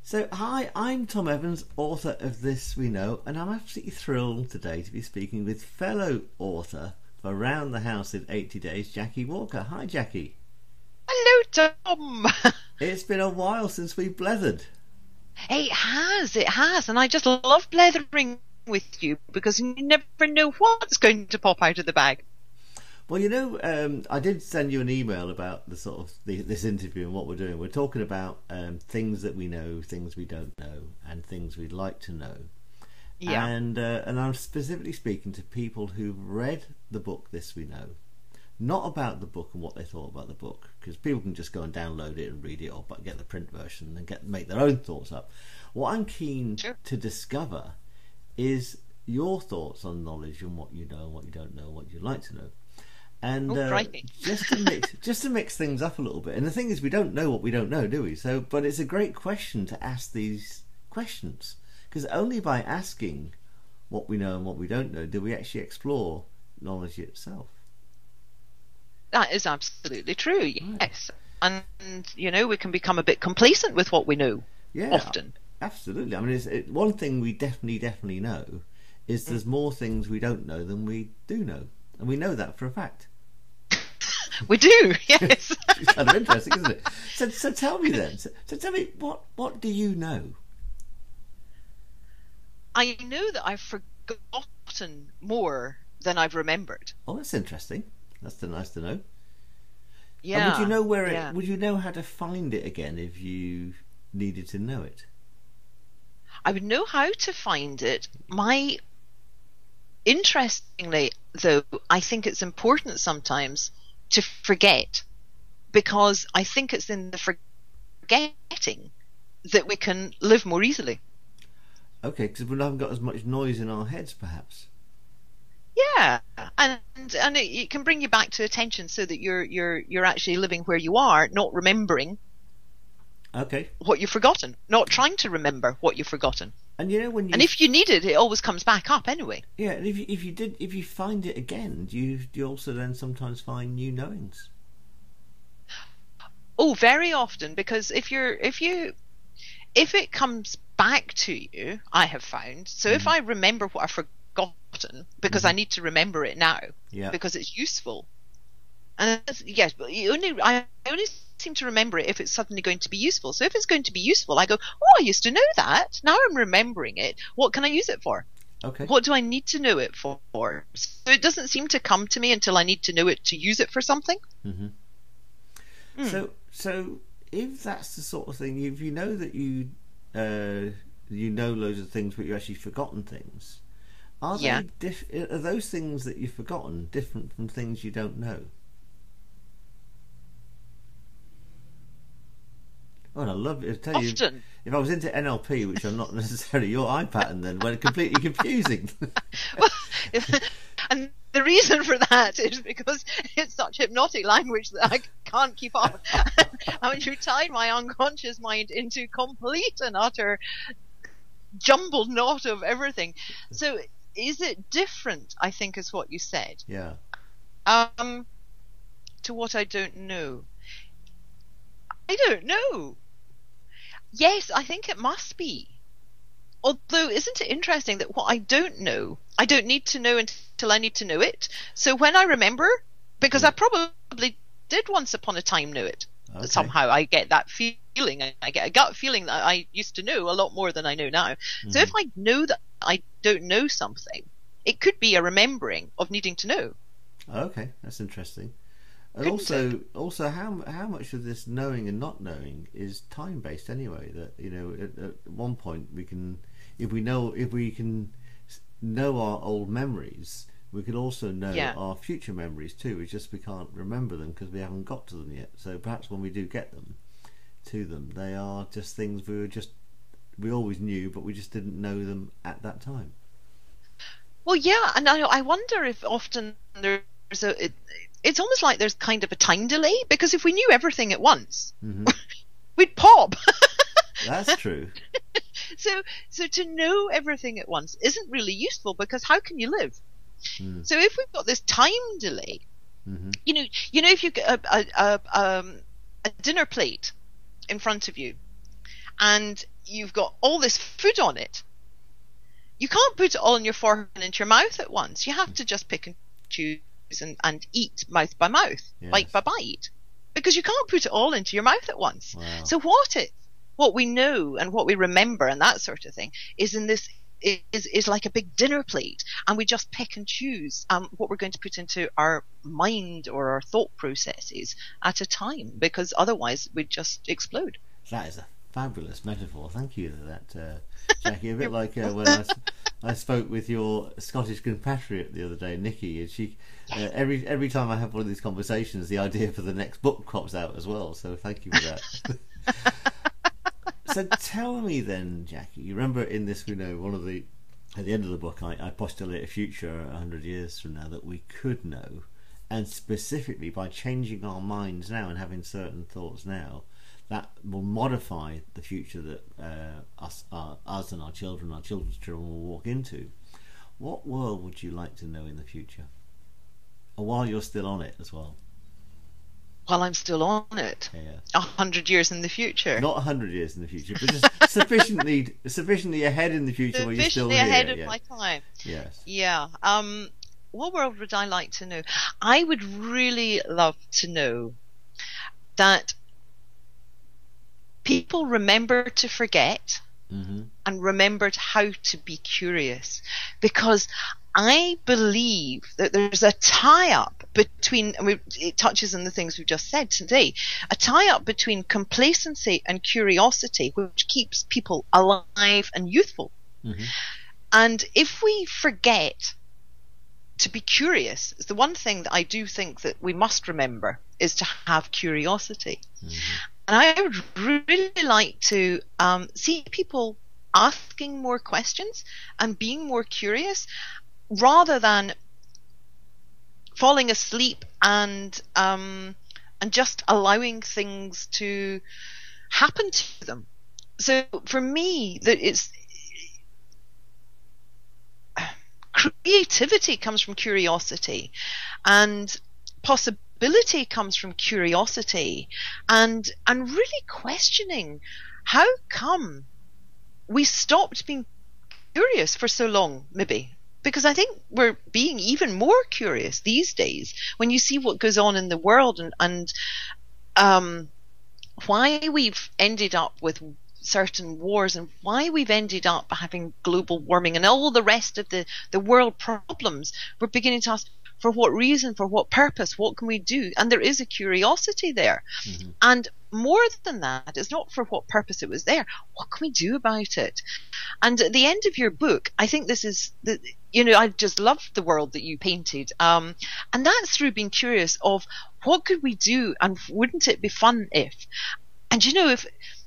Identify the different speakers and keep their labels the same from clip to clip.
Speaker 1: So, hi, I'm Tom Evans, author of This We Know, and I'm absolutely thrilled today to be speaking with fellow author of Around the House in 80 Days, Jackie Walker. Hi, Jackie.
Speaker 2: Hello, Tom.
Speaker 1: It's been a while since we've blethered.
Speaker 2: It has, and I just love blethering with you because you never know what's going to pop out of the bag.
Speaker 1: Well, I did send you an email about the sort of this interview and what we're doing. We're talking about things that we know, things we don't know, and things we'd like to know.
Speaker 2: Yeah.
Speaker 1: And I'm specifically speaking to people who've read the book This We Know, not about the book and what they thought about the book, because people can just go and download it and read it, or get the print version and make their own thoughts up. What I'm keen to discover is your thoughts on knowledge and what you know and what you don't know, and what you'd like to know. And just to mix things up a little bit. And the thing is, we don't know what we don't know, do we? So, but it's a great question to ask these questions, because only by asking what we know and what we don't know do we actually explore knowledge itself.
Speaker 2: That is absolutely true.
Speaker 1: Right.
Speaker 2: Yes, and we can become a bit complacent with what we know.
Speaker 1: Yeah,
Speaker 2: often.
Speaker 1: Absolutely. I mean, one thing we definitely know is there's more things we don't know than we do know, and we know that for a fact.
Speaker 2: We do, yes.
Speaker 1: It's kind of interesting, isn't it? So tell me then. So tell me, what do you know?
Speaker 2: I know that I've forgotten more than I've remembered.
Speaker 1: Oh, that's interesting. That's nice to know.
Speaker 2: Yeah.
Speaker 1: And would you know would you know how to find it again if you needed to know it?
Speaker 2: I would know how to find it. Interestingly, though, I think it's important sometimes to forget, because I think it's in the forgetting that we can live more easily.
Speaker 1: Okay, because we haven't got as much noise in our heads, perhaps.
Speaker 2: Yeah, and it can bring you back to attention, so that you're actually living where you are, not remembering.
Speaker 1: Okay.
Speaker 2: What you've forgotten, not trying to remember what you've forgotten.
Speaker 1: And
Speaker 2: if you need it, it always comes back up anyway.
Speaker 1: Yeah, and if you find it again, do you also then sometimes find new knowings?
Speaker 2: Oh, very often, because if it comes back to you, I have found. So if I remember what I've forgotten, because I need to remember it now, because it's useful. And yes, but I only seem to remember it if it's suddenly going to be useful. So if it's going to be useful, I go, oh, I used to know that. Now I'm remembering it. What can I use it for?
Speaker 1: Okay.
Speaker 2: What do I need to know it for? So it doesn't seem to come to me until I need to know it to use it for something.
Speaker 1: Mm-hmm. So if that's the sort of thing, if you know that you know loads of things, but you've actually forgotten things, are those things that you've forgotten different from things you don't know? Oh, and I love it. I tell you, if I was into NLP, which I'm not necessarily, your eye pattern then went completely confusing.
Speaker 2: Well, and the reason for that is because it's such hypnotic language that I can't keep up. I mean, you tied my unconscious mind into complete and utter jumbled knot of everything. So, is it different? I think is what you said.
Speaker 1: Yeah.
Speaker 2: To what I don't know. I don't know. Yes, I think it must be. Although, isn't it interesting that what I don't know, I don't need to know until I need to know it. So when I remember, because I probably did once upon a time know it, somehow I get that feeling. I get a gut feeling that I used to know a lot more than I know now. So if I know that I don't know something, it could be a remembering of needing to know.
Speaker 1: Okay, that's interesting. And also, how much of this knowing and not knowing is time based anyway? That at one point we can, if we can know our old memories, we can also know our future memories too. It's just we can't remember them because we haven't got to them yet. So perhaps when we do get them, they are just things we always knew, but we just didn't know them at that time.
Speaker 2: Well, yeah, and I wonder if often there's it's almost like there's kind of a time delay, because if we knew everything at once, we'd pop.
Speaker 1: That's true.
Speaker 2: So to know everything at once isn't really useful, because how can you live? So if we've got this time delay, if you get a dinner plate in front of you, and you've got all this food on it, you can't put it all in your forehead and into your mouth at once. You have to just pick and choose and eat mouth by mouth,
Speaker 1: Yes.
Speaker 2: bite by bite, because you can't put it all into your mouth at once.
Speaker 1: Wow.
Speaker 2: So what we know and what we remember and that sort of thing is in this is like a big dinner plate, and we just pick and choose what we're going to put into our mind or our thought processes at a time, because otherwise we'd just explode.
Speaker 1: That is a fabulous metaphor. Thank you for that, Jackie. A bit like when I spoke with your Scottish compatriot the other day, Nikki, and she every time I have one of these conversations, the idea for the next book crops out as well. So thank you for that. So tell me then, Jackie, you remember in this, at the end of the book, I postulate a future 100 years from now that we could know, and specifically by changing our minds now and having certain thoughts now, that will modify the future that us and our children's children will walk into. What world would you like to know in the future? Or while you're still on it as well?
Speaker 2: While I'm still on it,
Speaker 1: Yeah.
Speaker 2: 100 years in the future.
Speaker 1: Not 100 years in the future, but just sufficiently ahead in the future where you're still
Speaker 2: Sufficiently
Speaker 1: here.
Speaker 2: ahead of
Speaker 1: Yeah.
Speaker 2: my time.
Speaker 1: Yes.
Speaker 2: Yeah. What world would I like to know? I would really love to know that people remember to forget and remembered how to be curious, because I believe that there's a tie-up between, and it touches on the things we've just said today, a tie-up between complacency and curiosity, which keeps people alive and youthful. And if we forget to be curious, it's the one thing that I do think that we must remember, is to have curiosity. And I would really like to see people asking more questions and being more curious, rather than falling asleep and just allowing things to happen to them. So for me, creativity comes from curiosity, and possibility comes from curiosity, and really questioning how come we stopped being curious for so long, maybe. Because I think we're being even more curious these days when you see what goes on in the world, and why we've ended up with certain wars, and why we've ended up having global warming and all the rest of the world problems. We're beginning to ask, for what reason, for what purpose, what can we do? And there is a curiosity there. And more than that, it's not for what purpose it was there, what can we do about it? And at the end of your book, I think this is I just loved the world that you painted, and that's through being curious of what could we do, and wouldn't it be fun if, and if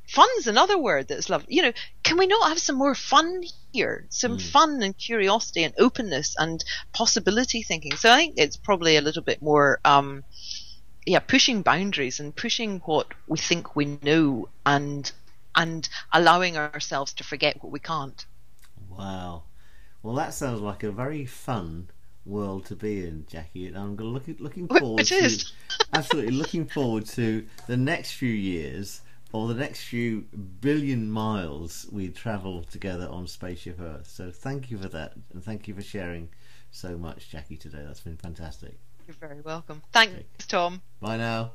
Speaker 2: fun's another word that's lovely. Can we not have some more fun here? Some fun and curiosity and openness and possibility thinking. So I think it's probably a little bit more, pushing boundaries and pushing what we think we know, and allowing ourselves to forget what we can't.
Speaker 1: Wow. Well, that sounds like a very fun world to be in, Jackie. And I'm looking forward absolutely looking forward to the next few years, or the next few billion miles we travel together on Spaceship Earth. So thank you for that, and thank you for sharing so much, Jackie, today. That's been fantastic.
Speaker 2: You're very welcome. Thanks, Tom.
Speaker 1: Bye now.